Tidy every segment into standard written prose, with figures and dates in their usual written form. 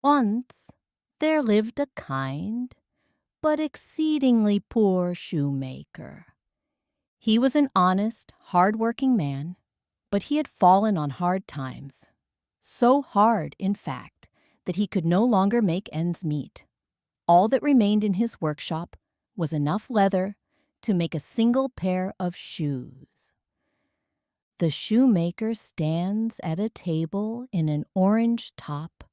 Once there lived a kind but exceedingly poor shoemaker. He was an honest, hard-working man, but he had fallen on hard times. So hard, in fact, that he could no longer make ends meet. All that remained in his workshop was enough leather to make a single pair of shoes. The shoemaker stands at a table in an orange top,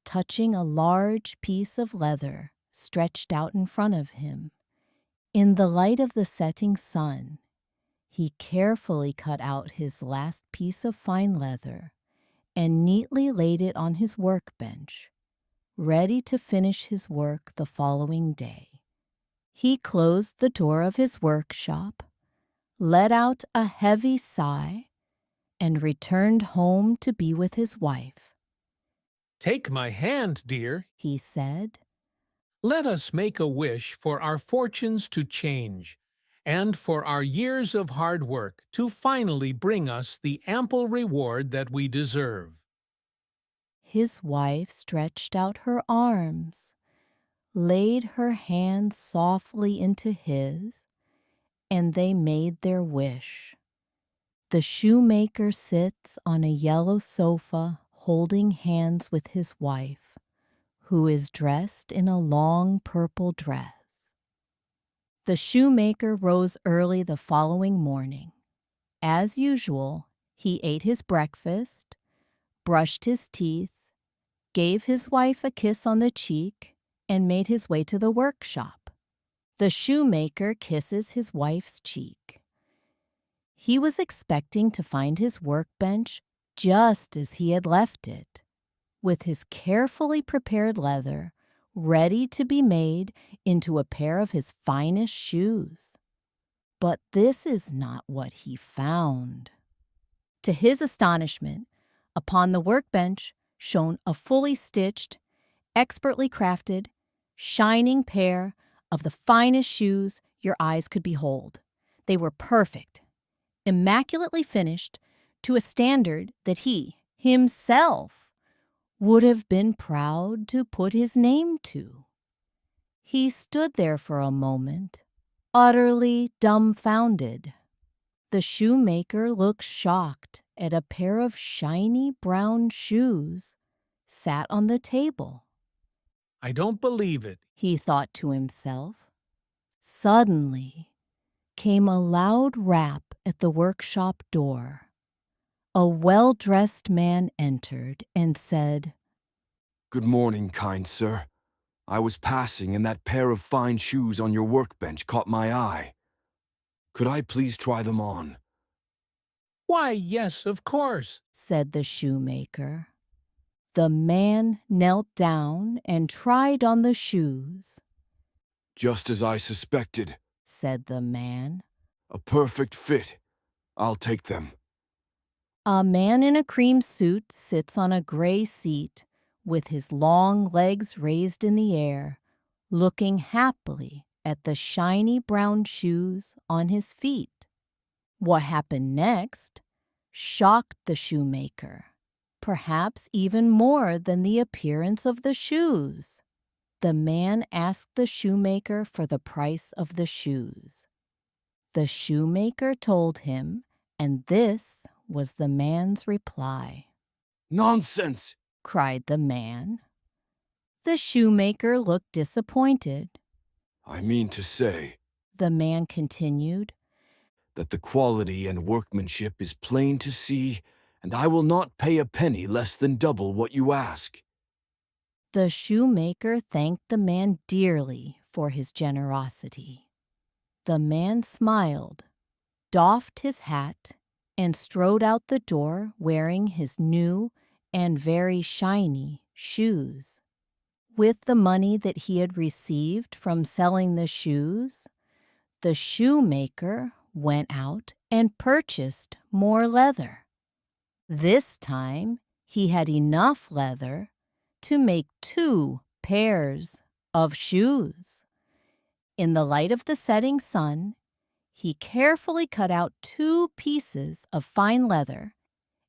touching a large piece of leather stretched out in front of him. In the light of the setting sun, he carefully cut out his last piece of fine leather and neatly laid it on his workbench, ready to finish his work the following day. He closed the door of his workshop, let out a heavy sigh, and returned home to be with his wife. "Take my hand, dear," he said. "Let us make a wish for our fortunes to change, and for our years of hard work to finally bring us the ample reward that we deserve." His wife stretched out her arms, laid her hand softly into his, and they made their wish. The shoemaker sits on a yellow sofa holding hands with his wife, who is dressed in a long purple dress. The shoemaker rose early the following morning. As usual, he ate his breakfast, brushed his teeth, gave his wife a kiss on the cheek, and made his way to the workshop. The shoemaker kisses his wife's cheek. He was expecting to find his workbench just as he had left it, with his carefully prepared leather ready to be made into a pair of his finest shoes. But this is not what he found. To his astonishment, upon the workbench shone a fully stitched, expertly crafted, shining pair of the finest shoes your eyes could behold. They were perfect, immaculately finished to a standard that he, himself, would have been proud to put his name to. He stood there for a moment, utterly dumbfounded. The shoemaker looked shocked at a pair of shiny brown shoes sat on the table. "I don't believe it," he thought to himself. Suddenly came a loud rap at the workshop door. A well-dressed man entered and said, "Good morning, kind sir. I was passing and that pair of fine shoes on your workbench caught my eye. Could I please try them on?" "Why, yes, of course," said the shoemaker. The man knelt down and tried on the shoes. "Just as I suspected," said the man. "A perfect fit. I'll take them." A man in a cream suit sits on a gray seat with his long legs raised in the air, looking happily at the shiny brown shoes on his feet. What happened next shocked the shoemaker, perhaps even more than the appearance of the shoes. The man asked the shoemaker for the price of the shoes. The shoemaker told him, and this was the man's reply. "Nonsense!" cried the man. The shoemaker looked disappointed. "I mean to say," the man continued, "that the quality and workmanship is plain to see, and I will not pay a penny less than double what you ask." The shoemaker thanked the man dearly for his generosity. The man smiled, doffed his hat, and strode out the door wearing his new and very shiny shoes. With the money that he had received from selling the shoes, the shoemaker went out and purchased more leather. This time he had enough leather to make 2 pairs of shoes. In the light of the setting sun, he carefully cut out 2 pieces of fine leather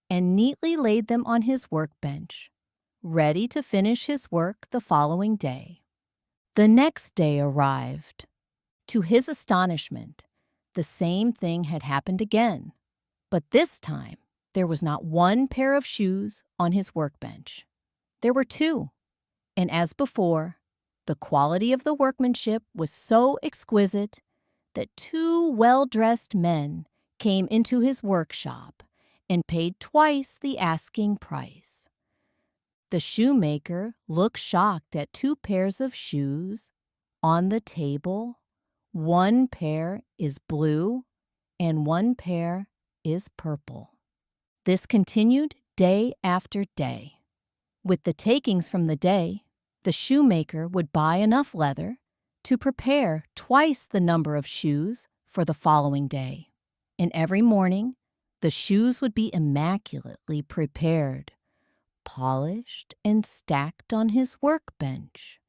and neatly laid them on his workbench, ready to finish his work the following day. The next day arrived. To his astonishment, the same thing had happened again, but this time there was not one pair of shoes on his workbench. There were two, and as before, the quality of the workmanship was so exquisite that two well-dressed men came into his workshop and paid twice the asking price. The shoemaker looked shocked at two pairs of shoes on the table. One pair is blue and one pair is purple. This continued day after day. With the takings from the day, the shoemaker would buy enough leather to prepare twice the number of shoes for the following day. And every morning, the shoes would be immaculately prepared, polished and stacked on his workbench,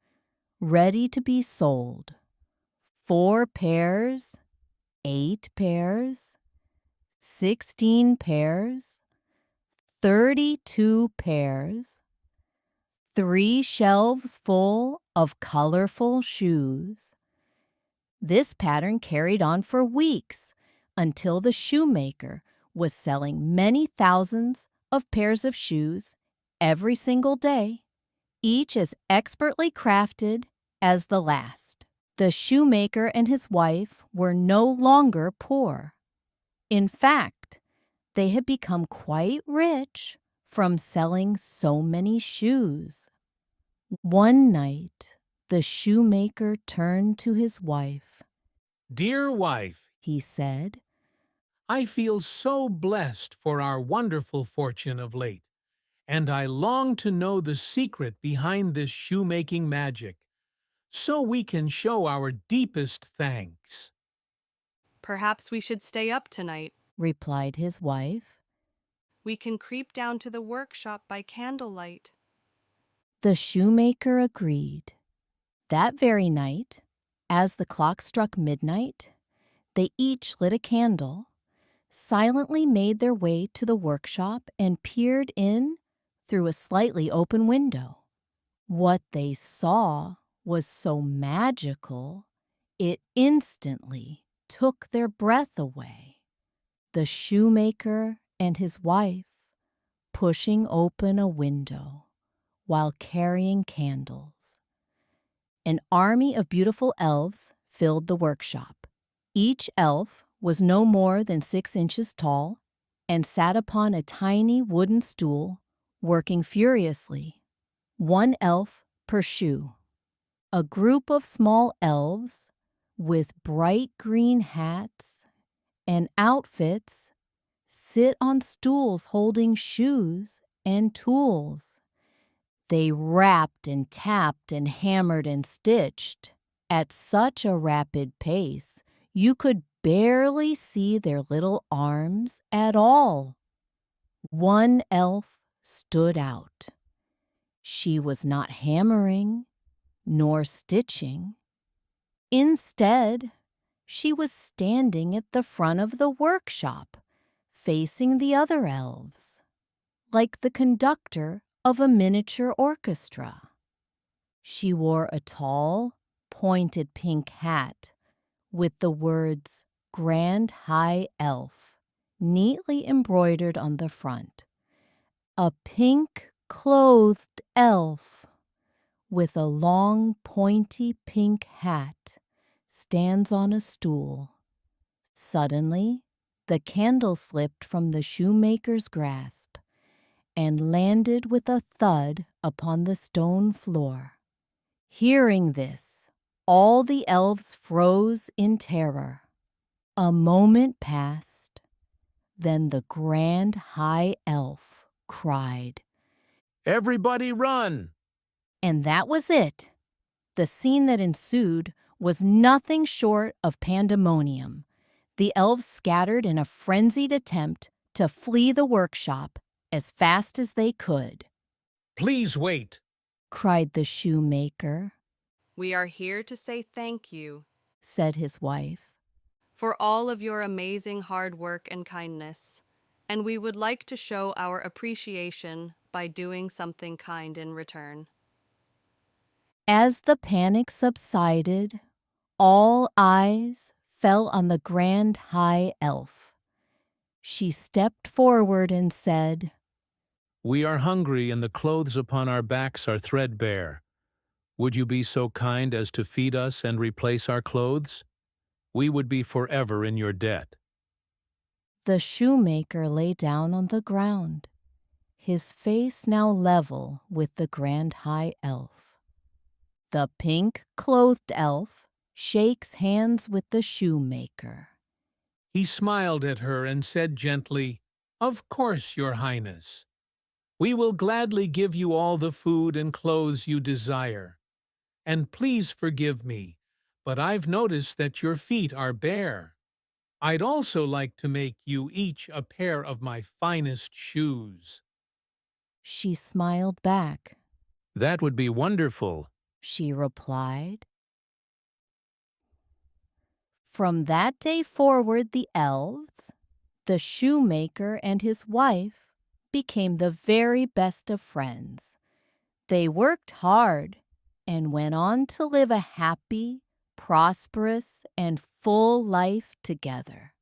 ready to be sold. 4 pairs, 8 pairs, 16 pairs, 32 pairs, 3 shelves full of colorful shoes. This pattern carried on for weeks until the shoemaker was selling many thousands of pairs of shoes every single day, each as expertly crafted as the last. The shoemaker and his wife were no longer poor. In fact, they had become quite rich from selling so many shoes. One night, the shoemaker turned to his wife. Dear wife, He said, I feel so blessed for our wonderful fortune of late, and I long to know the secret behind this shoemaking magic, so we can show our deepest thanks. Perhaps we should stay up tonight. replied his wife. We can creep down to the workshop by candlelight. The shoemaker agreed. That very night, as the clock struck midnight, they each lit a candle, silently made their way to the workshop and peered in through a slightly open window. What they saw was so magical, it instantly took their breath away. The shoemaker and his wife pushing open a window while carrying candles. An army of beautiful elves filled the workshop. Each elf was no more than 6 inches tall and sat upon a tiny wooden stool, working furiously, one elf per shoe. A group of small elves with bright green hats and outfits sit on stools holding shoes and tools. They rapped and tapped and hammered and stitched at such a rapid pace you could barely see their little arms at all. One elf stood out. She was not hammering nor stitching. Instead, she was standing at the front of the workshop, facing the other elves, like the conductor of a miniature orchestra. She wore a tall, pointed pink hat with the words Grand High Elf neatly embroidered on the front. A pink-clothed elf with a long, pointy pink hat stands on a stool. Suddenly, the candle slipped from the shoemaker's grasp and landed with a thud upon the stone floor. Hearing this, all the elves froze in terror. A moment passed, then the Grand High Elf cried, Everybody run! and that was it. The scene that ensued was nothing short of pandemonium. The elves scattered in a frenzied attempt to flee the workshop as fast as they could. Please wait. Cried the shoemaker, We are here to say thank you said his wife. for all of your amazing hard work and kindness, and we would like to show our appreciation by doing something kind in return. As the panic subsided, all eyes fell on the grand high elf. She stepped forward and said, We are hungry and the clothes upon our backs are threadbare. Would you be so kind as to feed us and replace our clothes? We would be forever in your debt. The shoemaker lay down on the ground, his face now level with the grand high elf. The pink-clothed elf shakes hands with the shoemaker. He smiled at her and said gently, Of course, your highness. We will gladly give you all the food and clothes you desire. And please forgive me, but I've noticed that your feet are bare. I'd also like to make you each a pair of my finest shoes. She smiled back. That would be wonderful. She replied. From that day forward, the elves, the shoemaker and his wife, became the very best of friends. They worked hard and went on to live a happy, prosperous, and full life together.